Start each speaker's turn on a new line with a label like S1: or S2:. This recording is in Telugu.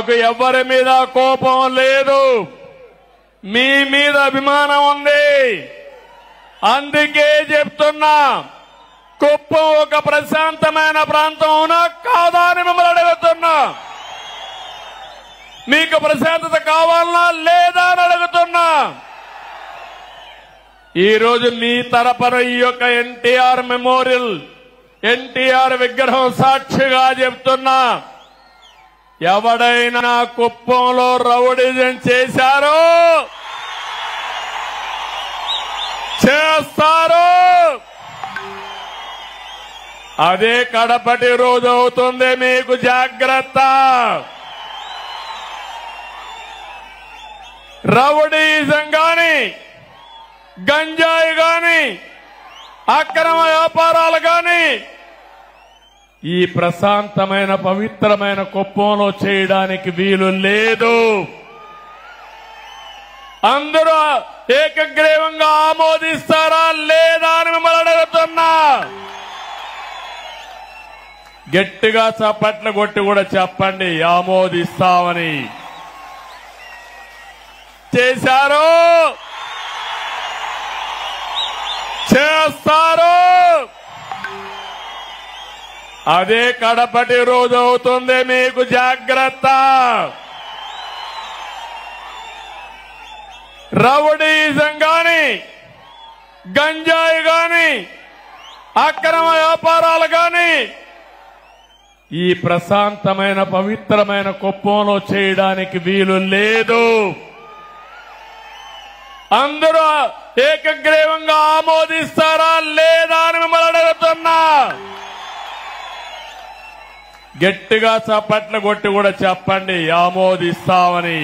S1: నాకు ఎవరి మీద కోపం లేదు, మీ మీద అభిమానం ఉంది. అందుకే చెప్తున్నా, కుప్పం ఒక ప్రశాంతమైన ప్రాంతం అవునా కాదా అని మిమ్మల్ని అడుగుతున్నా. మీకు ప్రశాంతత కావాలనా లేదా అని అడుగుతున్నా. ఈ రోజు మీ తరపున ఈ యొక్క ఎన్టీఆర్ మెమోరియల్, ఎన్టీఆర్ విగ్రహం సాక్షిగా చెప్తున్నా, ఎవడైనా కుప్పంలో రౌడీజం చేశారో చేస్తారు. అదే కడపటి రోజు అవుతుంది, మీకు జాగ్రత్త. రౌడీజం గాని, గంజాయి గాని, అక్రమ వ్యాపారాలు గాని ఈ ప్రశాంతమైన పవిత్రమైన కుప్పంలో చేయడానికి వీలు లేదు. అందరూ ఏకగ్రీవంగా ఆమోదిస్తారా లేదా అని మిమ్మల్ని అడుగుతున్నా. గట్టిగా చప్పట్లు కొట్టి కూడా చెప్పండి ఆమోదిస్తామని. చేశారు, చేస్తారు. అదే కడపటి రోజు అవుతుంది, మీకు జాగ్రత్త. రౌడీజం గాని, గంజాయి గాని, అక్రమ వ్యాపారాలు గాని ఈ ప్రశాంతమైన పవిత్రమైన కుప్పంలో చేయడానికి వీలు లేదు. అందరూ ఏకగ్రీవంగా ఆమోదిస్తారా లేదా అని మిమ్మల్ని అడుగుతున్నా. గట్టిగా చప్పట్లు కొట్టి కూడా చెప్పండి ఆమోదిస్తామని.